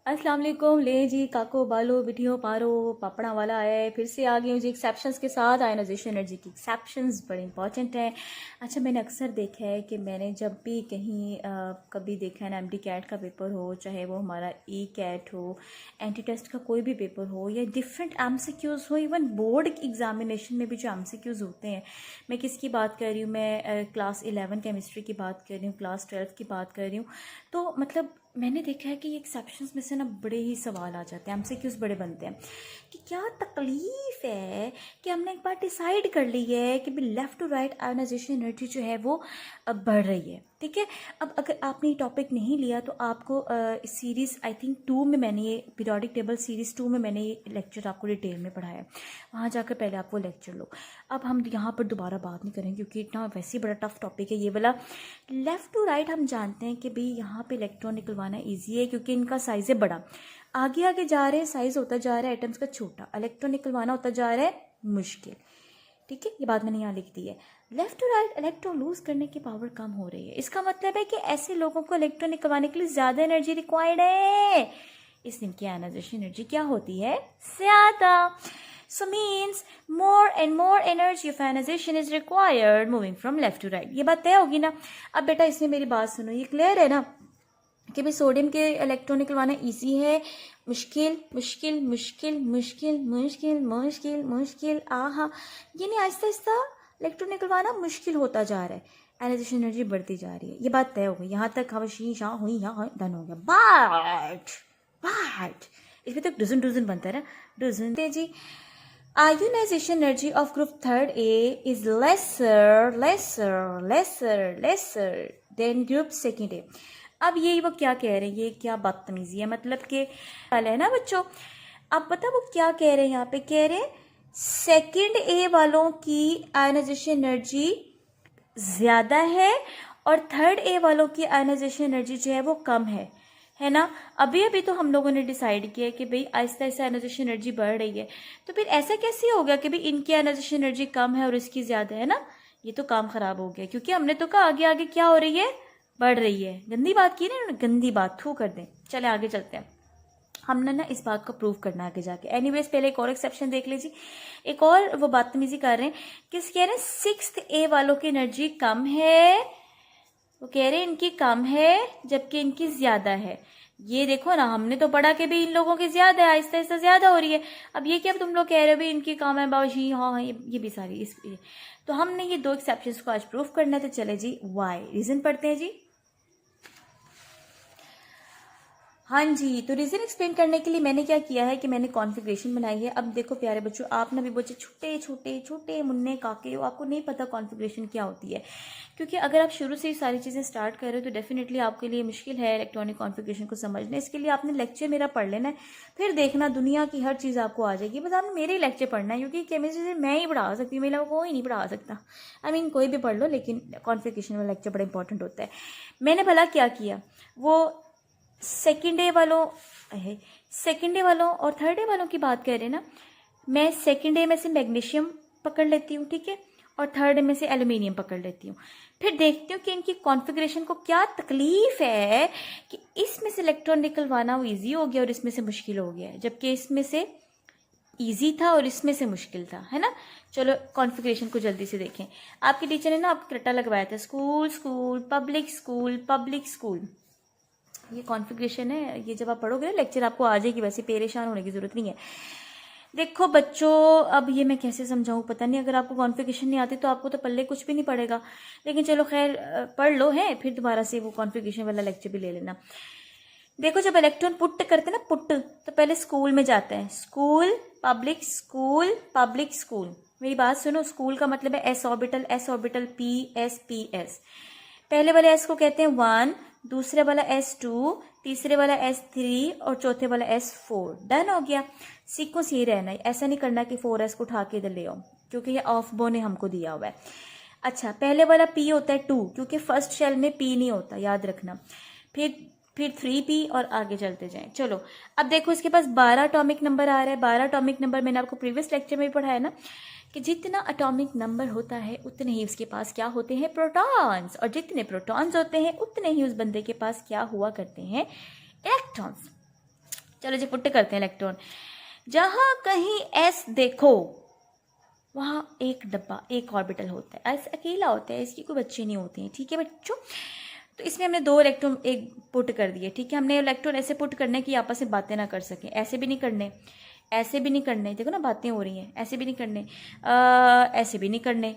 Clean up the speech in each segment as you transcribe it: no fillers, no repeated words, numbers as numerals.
अस्सलाम वालेकुम। ले जी काको बालो बिटियो पारो पापड़ा वाला है, फिर से आ गई हूँ जी एक्सेप्शंस के साथ। आयनाइजेशन एनर्जी की एक्सेप्शंस बड़े इंपॉर्टेंट हैं। अच्छा, मैंने अक्सर देखा है कि मैंने जब भी कहीं कभी देखा है ना, एमडी कैट का पेपर हो, चाहे वो हमारा ई कैट हो, एंटी टेस्ट का कोई भी पेपर हो, या डिफरेंट एमसीक्यूज़ हो, इवन बोर्ड एग्जामिनेशन में भी जो एमसीक्यूज़ होते हैं। मैं किसकी बात कर रही हूँ? मैं क्लास 11 केमिस्ट्री की बात कर रही हूँ, क्लास 12 की बात कर रही हूँ। तो मतलब मैंने देखा है कि ये एक्सेप्शंस में से ना बड़े ही सवाल आ जाते हैं, एमसीक्यूज़ बड़े बनते हैं कि क्या तकलीफ है कि हमने एक बार डिसाइड कर ली है कि भी left to right ionization energy जो है वो अब बढ़ रही है। ठीक है, अब अगर आपने ये टॉपिक नहीं लिया तो आपको सीरीज़ आई थिंक 2 में मैंने ये पीरियोडिक टेबल सीरीज़ 2 में मैंने ये लेक्चर आपको डिटेल में पढ़ाया है। वहाँ जाकर पहले आप वो लेक्चर लो। अब हम यहाँ पर दोबारा बात नहीं करेंगे क्योंकि इतना वैसे ही बड़ा टफ टॉपिक है ये वाला। लेफ़्ट टू राइट हम जानते हैं कि भाई यहाँ पे इलेक्ट्रॉन निकलवाना ईजी है क्योंकि इनका साइज़ है बड़ा। आगे आगे जा रहे हैं, साइज़ होता जा रहा है एटम्स का छोटा, इलेक्ट्रॉन निकलवाना होता जा रहा है मुश्किल। ठीक है, ये बात मैंने यहाँ लिख दी है। Left to right electron lose करने की पावर कम हो रही है। इसका मतलब है कि ऐसे लोगों को इलेक्ट्रॉन निकलवाने के लिए ज़्यादा एनर्जी रिक्वायर्ड है, इसलिए इनकी आयनाइजेशन एनर्जी क्या होती है? ज़्यादा। So means more and more energy of ionization is required moving from left to right. ये बात तय होगी ना। अब बेटा इसमें मेरी बात सुनो, ये क्लियर है ना कि भाई सोडियम के इलेक्ट्रॉन निकलवाना इजी है, मुश्किल मुश्किल मुश्किल मुश्किल मुश्किल मुश्किल मुश्किल आहा, ये नहीं आहिस्ता आहिस्ता इलेक्ट्रॉन निकलवाना मुश्किल होता जा रहा है, आयनाइजेशन एनर्जी बढ़ती जा रही है। ये बात तय हो गई, यहाँ तक हवशी शाह हुई, यहाँ डन हो गया। बट इसमें तो डजन बनता है ना, डजन जी। Ionization energy of group 3rd A is lesser than group 2nd A. अब ये वो क्या कह रहे हैं, ये क्या बदतमीजी है, मतलब कि है ना बच्चों। अब पता वो क्या कह रहे हैं, यहाँ पे कह रहे हैं सेकंड ए वालों की आयनाइजेशन एनर्जी ज़्यादा है और थर्ड ए वालों की आयनाइजेशन एनर्जी जो है वो कम है ना। अभी अभी तो हम लोगों ने डिसाइड किया कि भाई आहिस्ता आहिस्ता आयनाइजेशन एनर्जी बढ़ रही है, तो फिर ऐसा कैसे हो गया कि भाई इनकी आयनाइजेशन एनर्जी कम है और इसकी ज़्यादा है ना। ये तो काम ख़राब हो गया क्योंकि हमने तो कहा आगे आगे क्या हो रही है, बढ़ रही है। गंदी बात की ना, गंदी बात थू कर दें। चले आगे चलते हैं, हमने ना इस बात को प्रूव करना है आगे जाके। एनीवेज पहले एक और एक्सेप्शन देख लीजिए। एक और वो बदतमीजी कर रहे हैं, किस कह रहे हैं 6th ए वालों की एनर्जी कम है, वो कह रहे हैं इनकी कम है जबकि इनकी ज्यादा है। ये देखो ना, हमने तो पढ़ा कि भी इन लोगों की ज्यादा है, आहिस्ता आहिस्ता ज्यादा हो रही है। अब ये क्या तुम लोग कह रहे हो भी इनकी कम है बाबूजी? हाँ हाँ, ये भी सारी इस तो हमने ये 2 एक्सेप्शंस को आज प्रूव करना है। तो चले जी, वाई रीजन पढ़ते हैं जी। हाँ जी, तो रीज़न एक्सप्लेन करने के लिए मैंने क्या किया है कि मैंने कॉन्फ़िगरेशन बनाई है। अब देखो प्यारे बच्चों, आप ना भी बच्चे छोटे छोटे छोटे मुन्ने काके हो, आपको नहीं पता कॉन्फ़िगरेशन क्या होती है, क्योंकि अगर आप शुरू से ही सारी चीज़ें स्टार्ट कर रहे हो तो डेफिनेटली आपके लिए मुश्किल है इलेक्ट्रॉनिक कॉन्फ़िगरेशन को समझना। इसके लिए आपने लेक्चर मेरा पढ़ लेना है, फिर देखना दुनिया की हर चीज़ आपको आ जाएगी। बस आपने मेरे ही लेक्चर पढ़ना है क्योंकि केमिस्ट्री से मैं ही पढ़ा सकती हूँ, मेरा कोई नहीं पढ़ा सकता। आई मीन कोई भी पढ़ लो, लेकिन कॉन्फ़िगरेशन वाला लेक्चर बड़ा इंपॉर्टेंट होता है। मैंने भला क्या किया, वो सेकेंड डे वालों और थर्ड डे वालों की बात कर रहे हैं ना। मैं सेकेंड डे में से मैग्नीशियम पकड़ लेती हूँ, ठीक है, और थर्ड डे में से एल्यूमिनियम पकड़ लेती हूँ। फिर देखती हूँ कि इनकी कॉन्फ़िगरेशन को क्या तकलीफ है कि इसमें से इलेक्ट्रॉन निकलवाना वो ईजी हो गया और इसमें से मुश्किल हो गया है, जबकि इसमें से ईजी था और इसमें से मुश्किल था, है ना। चलो कॉन्फ़िगरेशन को जल्दी से देखें। आपके टीचर ने ना आपको रट्टा लगवाया था, school school public school public school. ये कॉन्फ़िगरेशन है, ये जब आप पढ़ोगे ना लेक्चर आपको आ जाएगी, वैसे परेशान होने की ज़रूरत नहीं है। देखो बच्चों, अब ये मैं कैसे समझाऊँ पता नहीं। अगर आपको कॉन्फ़िगरेशन नहीं आती तो आपको तो पल्ले कुछ भी नहीं पड़ेगा, लेकिन चलो खैर पढ़ लो है, फिर दोबारा से वो कॉन्फ़िगरेशन वाला लेक्चर भी ले लेना। देखो जब इलेक्ट्रॉन पुट करते हैं ना, पुट, तो पहले स्कूल में जाते हैं, school public school public school. मेरी बात सुनो, स्कूल का मतलब है एस ऑर्बिटल पी एस। पहले वाले एस को कहते हैं 1, दूसरे वाला S2, तीसरे वाला S3 और चौथे वाला S4। डन हो गया। सीक्वेंस ये रहना है, ऐसा नहीं करना कि 4S को उठा के इधर ले आओ, क्योंकि ये ऑफ बो ने हमको दिया हुआ है। अच्छा, पहले वाला P होता है 2, क्योंकि फर्स्ट शेल में P नहीं होता, याद रखना। फिर 3P और आगे चलते जाएं। चलो अब देखो, इसके पास 12 अटोमिक नंबर आ रहा है। 12 अटोमिक नंबर मैंने आपको प्रीवियस लेक्चर में भी पढ़ाया ना कि जितना अटोमिक नंबर होता है उतने ही उसके पास क्या होते हैं, प्रोटॉन्स, और जितने प्रोटॉन्स होते हैं उतने ही उस बंदे के पास क्या हुआ करते हैं, इलेक्ट्रॉन्स। चलो जी पुट करते हैं इलेक्ट्रॉन। जहाँ कहीं s देखो वहाँ एक डब्बा, एक ऑर्बिटल होता है, ऐसे अकेला होता है, इसकी कोई बच्चे नहीं होते हैं, ठीक है बच्चों। तो इसमें हमने 2 इलेक्ट्रॉन एक पुट कर दिए, ठीक है। हमने इलेक्ट्रॉन ऐसे पुट करने की आपस में बातें ना कर सकें, ऐसे भी नहीं करने, ऐसे भी नहीं करने, देखो ना बातें हो रही हैं, ऐसे भी नहीं करने, ऐसे भी नहीं करने,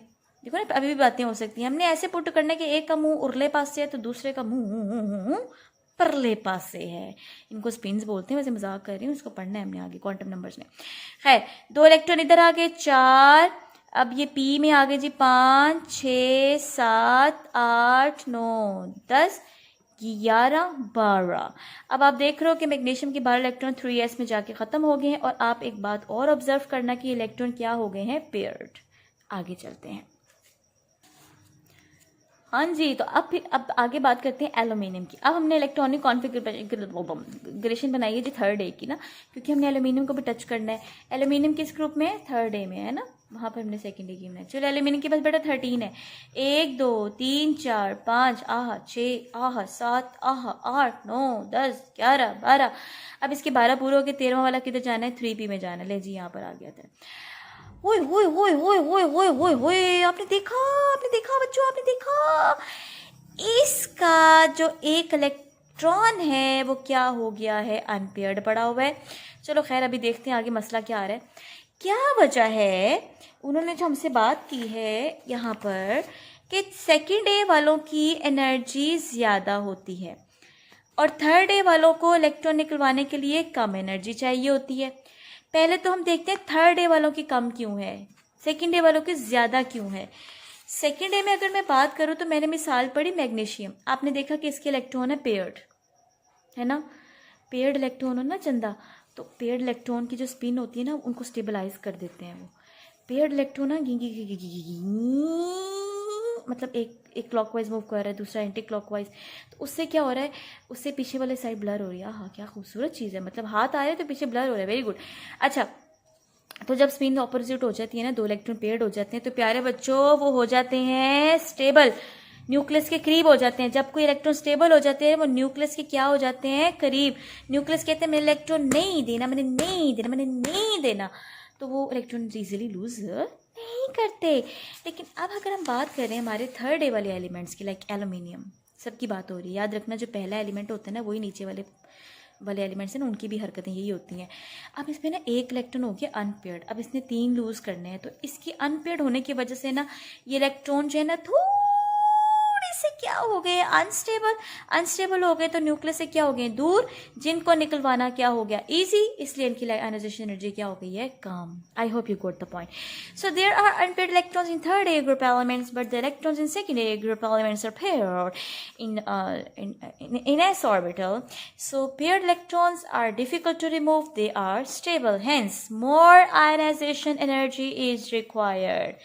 देखो ना अभी भी बातें हो सकती हैं। हमने ऐसे पुट करने के एक का मुंह उरले पास से है तो दूसरे का मुंह परले पास से है। इनको स्पिन्स बोलते हैं, वैसे मजाक कर रही हूँ, इसको पढ़ना है हमने आगे क्वांटम नंबर्स में। खैर 2 इलेक्ट्रॉन इधर आ गए 4, अब ये पी में आ गए जी 5 6 7 8 9 10 11 12। अब आप देख रहे हो कि मैग्नीशियम के 12 इलेक्ट्रॉन 3s में जाके ख़त्म हो गए हैं। और आप एक बात और ऑब्जर्व करना कि इलेक्ट्रॉन क्या हो गए हैं, पेयर्ड। आगे चलते हैं। हाँ जी, तो अब आगे बात करते हैं एल्यूमिनियम की। अब हमने इलेक्ट्रॉनिक कॉन्फ़िगरेशन बनाई है जी 3rd A की ना, क्योंकि हमने एल्यूमिनियम को भी टच करना है। एल्यूमिनियम किस ग्रुप में है, 3rd A में है ना, वहाँ पर हमने 2nd A की बनाई। चलो एल्यूमिनियम के पास बेटा 13 है, 1 2 3 4 5 आह 6 आह 7 आह 8 9 10 11 12। अब इसके 12 पूरे हो गए, 13वां वाला किधर जाना है, 3P में जाना है। ले जी यहाँ पर आ गया था। ओए ओए ओए ओए ओए ओए ओए ओए, आपने देखा बच्चों, आपने देखा इसका जो एक इलेक्ट्रॉन है वो क्या हो गया है, अनपेयर्ड पड़ा हुआ है। चलो खैर अभी देखते हैं आगे मसला क्या आ रहा है। क्या वजह है, उन्होंने जो हमसे बात की है यहाँ पर कि 2nd A वालों की एनर्जी ज़्यादा होती है और 3rd A वालों को इलेक्ट्रॉन निकलवाने के लिए कम एनर्जी चाहिए होती है। पहले तो हम देखते हैं 3rd A वालों की कम क्यों है, 2nd A वालों की ज़्यादा क्यों है। 2nd A में अगर मैं बात करूँ तो मैंने मिसाल पढ़ी मैग्नीशियम, आपने देखा कि इसके इलेक्ट्रॉन है पेयर्ड, है ना, पेयर्ड इलेक्ट्रॉन हो ना चंदा, तो पेयर्ड इलेक्ट्रॉन की जो स्पिन होती है ना उनको स्टेबलाइज कर देते हैं वो। पेयर्ड इलेक्ट्रॉन ना मतलब एक क्लॉकवाइज मूव कर रहा है, दूसरा एंटी क्लॉकवाइज, तो उससे क्या हो रहा है, उससे पीछे वाले साइड ब्लर हो रही है। हाँ क्या खूबसूरत चीज़ है, मतलब हाथ आ रहे हैं तो पीछे ब्लर हो रहा है, वेरी गुड। अच्छा, तो जब स्पिन ऑपोजिट हो जाती है ना, 2 इलेक्ट्रॉन पेयर्ड हो जाते हैं तो प्यारे बच्चों वो हो जाते हैं स्टेबल, न्यूक्लियस के करीब हो जाते हैं। जब कोई इलेक्ट्रॉन स्टेबल हो जाते हैं वो न्यूक्लियस के क्या हो जाते हैं, करीब। न्यूक्लियस कहते हैं मैंने इलेक्ट्रॉन नहीं देना, मैंने नहीं देना, तो वो इलेक्ट्रॉन इजीली लूज नहीं करते। लेकिन अब अगर हम बात करें हमारे 3rd A वाले एलिमेंट्स की, लाइक एल्यूमिनियम, सबकी बात हो रही है, याद रखना जो पहला एलिमेंट होता है ना वही नीचे वाले एलिमेंट्स हैं ना, उनकी भी हरकतें यही होती हैं। अब इसमें ना 1 इलेक्ट्रॉन हो गया अनपेयर्ड, अब इसने 3 लूज करने हैं, तो इसकी अनपेयर्ड होने की वजह से ना ये इलेक्ट्रॉन जो है ना थोड़े से क्या हो गए, अनस्टेबल हो गए, तो न्यूक्लियस से क्या हो गए, दूर, जिनको निकलवाना क्या हो गया, इजी, इसलिए इनकी आयोनाइजेशन एनर्जी क्या हो गई है, कम। I hope you got the point. So there are unpaired electrons in 3rd A group elements, but the electrons in 2nd A group elements are paired in s orbital. So paired electrons are difficult to remove, they are stable, hence more ionization energy is required.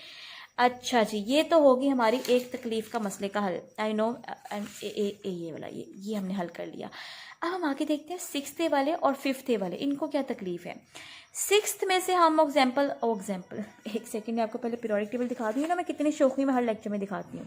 अच्छा जी, ये तो होगी हमारी एक तकलीफ का मसले का हल। आई नो, ये वाला ये हमने हल कर लिया। अब हम आगे देखते हैं 6th A वाले और 5th A वाले, इनको क्या तकलीफ है। 6th में से हम एग्जाम्पल एक सेकेंड में आपको पहले पीरियोडिक टेबल दिखा दी है ना, मैं कितनी शौकी में हर लेक्चर में दिखाती हूँ।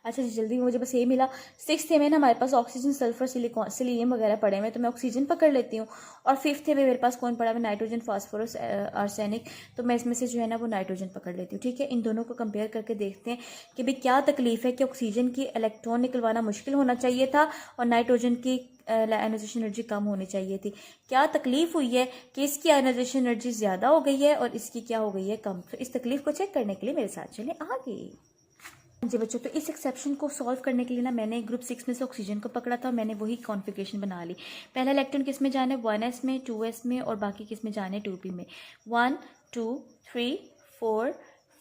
अच्छा जी, जल्दी मुझे बस ये मिला। 6th A में ना हमारे पास ऑक्सीजन, सल्फर, सिलिकॉन वगैरह पड़े हुए, तो मैं ऑक्सीजन पकड़ लेती हूँ। और 5th A में मेरे पास कौन पड़ा हुआ, नाइट्रोजन, फास्फोरस, आर्सेनिक, तो मैं इसमें से जो है ना वो नाइट्रोजन पकड़ लेती हूँ। ठीक है, इन दोनों को कंपेयर करके देखते हैं कि भाई क्या तकलीफ है कि ऑक्सीजन की इलेक्ट्रॉन निकलवाना मुश्किल होना चाहिए था और नाइट्रोजन की आयोनाइजेशन एनर्जी कम होनी चाहिए थी। क्या तकलीफ हुई है कि इसकी आयोनाइजेशन एनर्जी ज़्यादा हो गई है और इसकी क्या हो गई है, कम। तो इस तकलीफ को चेक करने के लिए मेरे साथ चलें आगे। जी बच्चों, तो इस एक्सेप्शन को सॉल्व करने के लिए ना मैंने ग्रुप 6 में से ऑक्सीजन को पकड़ा था, मैंने वही कॉन्फ़िगरेशन बना ली। पहला इलेक्ट्रॉन किस में जाना है, 1s में, 2s में, और बाकी किस में जाने, 2p में। 1 2 3 4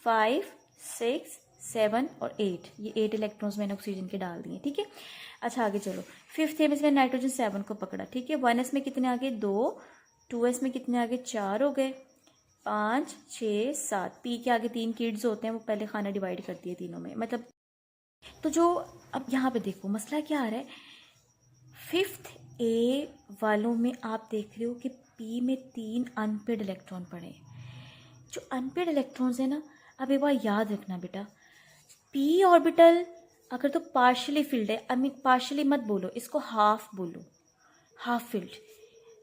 5 6 7 और 8, ये 8 इलेक्ट्रॉन्स मैंने ऑक्सीजन के डाल दिए। ठीक है, अच्छा आगे चलो। 5th A में मैंने नाइट्रोजन 7 को पकड़ा। ठीक है, 1s में कितने आ गए, 2, 2s में कितने आ गए, 4 हो गए, 5 6 7, पी के आगे 3 किड्स होते हैं, वो पहले खाना डिवाइड करती है तीनों में, मतलब। तो जो अब यहाँ पे देखो मसला क्या आ रहा है, 5th A वालों में आप देख रहे हो कि पी में 3 अनपेड इलेक्ट्रॉन पड़े। जो अनपेड इलेक्ट्रॉन्स है ना, अब एक बार याद रखना बेटा, पी ऑर्बिटल अगर तो पार्शली फिल्ड है, आई मीन पार्शली मत बोलो, इसको हाफ बोलो, हाफ फिल्ड,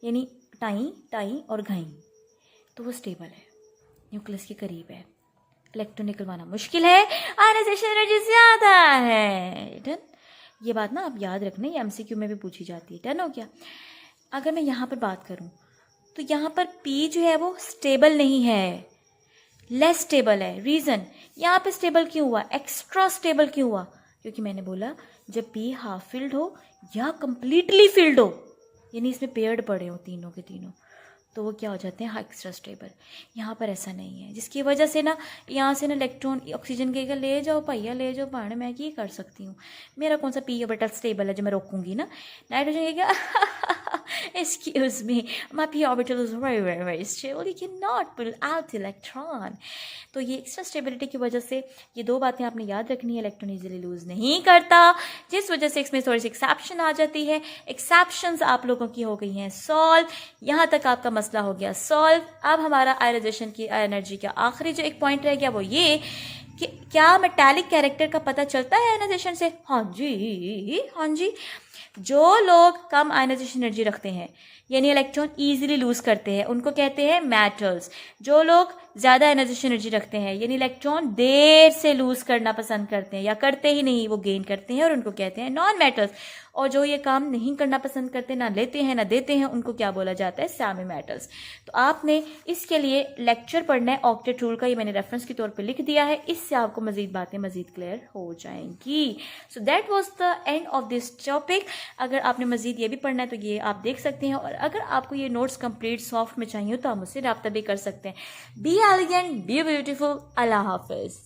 यानी टाई टाई और घाई, तो वो स्टेबल है, न्यूक्लियस के करीब है, इलेक्ट्रॉन निकलवाना मुश्किल है, आयनाइजेशन एनर्जी ज़्यादा है। डन, ये बात ना आप याद रखना, ये एमसीक्यू में भी पूछी जाती है। डन हो गया। अगर मैं यहाँ पर बात करूँ तो यहाँ पर पी जो है वो स्टेबल नहीं है, लेस स्टेबल है। रीज़न, यहाँ पे स्टेबल क्यों हुआ, एक्स्ट्रा स्टेबल क्यों हुआ, क्योंकि मैंने बोला जब पी हाफ फिल्ड हो या कंप्लीटली फिल्ड हो, यानी इसमें पेयर्ड पड़े हो तीनों के तीनों, तो वो क्या हो जाते हैं, एक्स्ट्रा स्टेबल। यहाँ पर ऐसा नहीं है, जिसकी वजह से ना यहाँ से ना इलेक्ट्रॉन ऑक्सीजन कहेगा ले जाओ भैया ले जाओ भाड़, मैं ये कर सकती हूँ, मेरा कौन सा पी ऑर्बिटल स्टेबल है जो मैं रोकूंगी ना। नाइट्रोजन कहेगा excuse me, my p orbital is very very very stable, you cannot pull out electron। तो ये एक्स्ट्रा स्टेबिलिटी की वजह से ये दो बातें आपने याद रखनी है, इलेक्ट्रॉन इजीली लूज नहीं करता, जिस वजह से इसमें थोड़ी सी एक्सेप्शन आ जाती है। एक्सेप्शंस आप लोगों की हो गई हैं सॉल्व, यहाँ तक आपका मसला हो गया सॉल्व। अब हमारा आयनाइजेशन की एनर्जी का आखिरी जो एक पॉइंट रह गया वो ये कि क्या मेटालिक कैरेक्टर का पता चलता है आयनाइजेशन से। हाँ जी, हाँ जी, जो लोग कम आयनाइजेशन एनर्जी रखते हैं यानी इलेक्ट्रॉन इजीली लूज करते हैं उनको कहते हैं मेटल्स। जो लोग ज़्यादा आयनाइजेशन एनर्जी रखते हैं यानी इलेक्ट्रॉन देर से लूज करना पसंद करते हैं या करते ही नहीं, वो गेन करते हैं, और उनको कहते हैं नॉन मेटल्स। और जो ये काम नहीं करना पसंद करते, ना लेते हैं ना देते हैं, उनको क्या बोला जाता है, सेमी मेटल्स। तो आपने इसके लिए लेक्चर पढ़ना है ऑक्टेट रूल का, ये मैंने रेफरेंस के तौर पे लिख दिया है, इससे आपको मजीद बातें मजीद क्लियर हो जाएंगी। So that was the end of this topic. अगर आपने मजीद ये भी पढ़ना है तो ये आप देख सकते हैं, और अगर आपको ये नोट्स कंप्लीट सॉफ्ट में चाहिए तो आप मुझसे रब्ता भी कर सकते हैं। बी एलिगेंट, बी ब्यूटीफुल, अल्लाह हाफिज।